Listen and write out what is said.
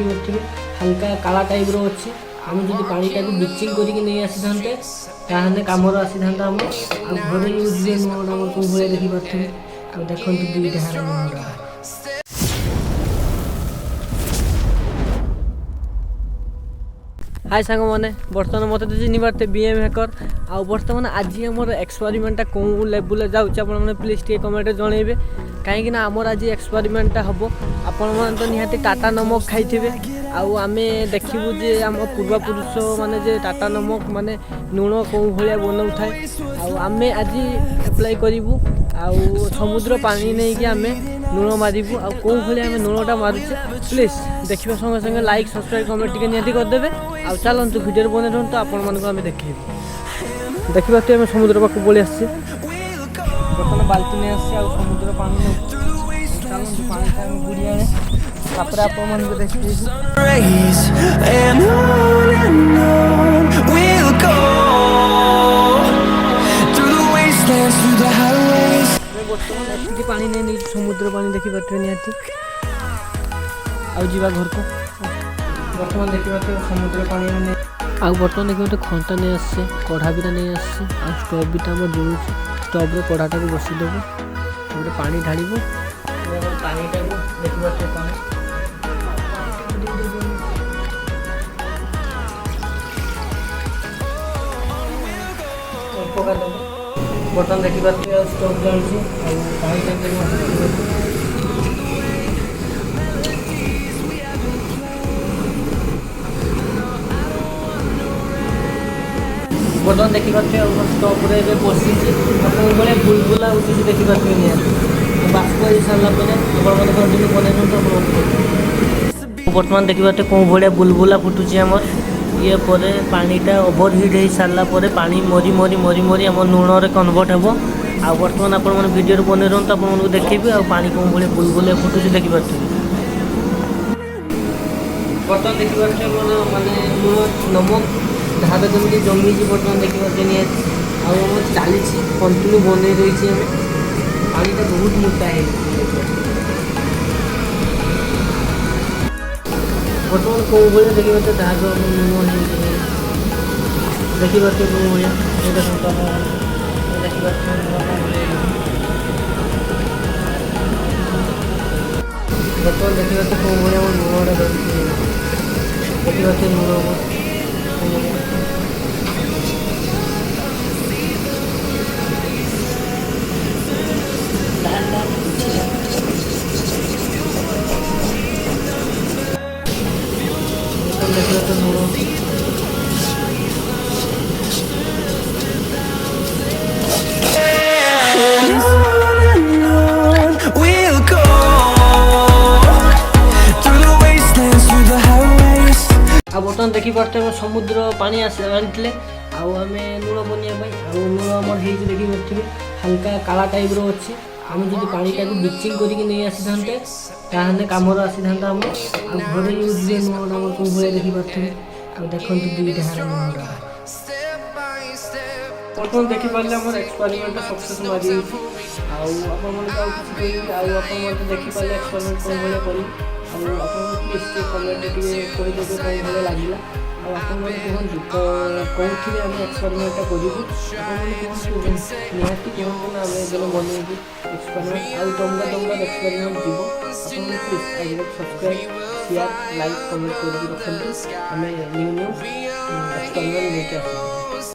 देखिए हल्का काला टाइप रो अच्छे आम जो पाटा को ब्लीचिंग करके नहीं आसी था कमर आसी था आम घर यूज नुह कौ भाई देखिपे देखो दुईटा नुह हाय सांग मैंने बर्तमान मत चिन्हबारे बीएम हैकर आ बर्तमान आज आमर एक्सपेरिमेंटा कौ लेवल जाऊँ प्लीज टे कमेंट जनइबे कहीं आमर आज एक्सपेरिमेंटा हम आपण तो निहाती टाटा नमक खाइथिबे आमे देखिबू जे आम पूर्वपुरुष माने जे टाटा नमक माने लुण कौ भाया बनाऊ थाए आमे आज एप्लाई करूँ समुद्र पानी नहीं कि आमे लुण मारू आ कौ भाया आम लुणटा मारुचे प्लीज देखा संगे संगे लाइक सब्सक्राइब कमेंट टी निहाती करदेवे आ चलतु भिडियो बने रुहतु आपण मानक आम देखा देखा आम समुद्र पाक पलि आस बर्तमान बाल्टी नहीं आस समुद्र पानी चलतु पानी बुड़ी आने तापर आपण मानक बर्तमान एति पानी नहीं समुद्र पानी देखिपे निहाती आवा घर को बर्तमान देखिए समुद्र पानी बर्तमान देखिए खंता नहीं आसे कढ़ा भी नहीं आसे स्टोव भी जलूँ स्टोव कढ़ाटा को बसईदेव पानी ढाल पानीटा देखिए बर्तमान देखिए स्टोव जलूँ बर्तमान देखिपे स्टोव बसी भाई बुलबुला उठी देखिपे नहीं बाष्प हो सारापर कंटिन्यू बन बर्तमान देखिपे कौ भाया बुलबुला फुटुची आम ये पानीटा ओभर हिट हो सारापर पानी मरी मरी मरी मरी आम लुण कन्वर्ट हे आ बर्तमान आपण वीडियो बन रुहतु आपको देखी आ पानी कौ भाया बुलबुला फुटुची देखिपे बर्तमान देखिपे माने लुण नमक धार जमी जमी बर्तमान देखिए नहीं चली कंटिन्यू बन रही पानीटा बहुत मोटा है बर्तमान कौ भाया देखिए धार देखिए कौ भाया बर्तमान देखिए कौ भाया लुणा देखिए लुण बर्तमान देखिपे समुद्र पानी आनी आम लुण बनवाई लुण आम देखिए हल्का काला टाइप रो अच्छे आम जो पाटा को ब्लीचिंग करके नहीं आसी था कमर आसी था आम घर यूज नुह कौ भाया देखिपे देखो दुईटा नुह बर्तमान देखिपारे आम एक्सपेरिमेंट सक्सेस मारी आप देखिपारे एक्सपेरिमेंट कौन भाया कर प्लीज कमेंट टे करदेवे कौन भाया लगे कहतु कौन आम एक्सपेरिमेंटा करूँ कहतु निहाती कहतु ना आम जो बनइबू एक्सपेरिमेंट आउ दंगा दंगा एक्सपेरिमेंट जीव आप please subscribe share like comment कर रखते आम न्यू न्यू एक्सपेरिमेंट लेके आस।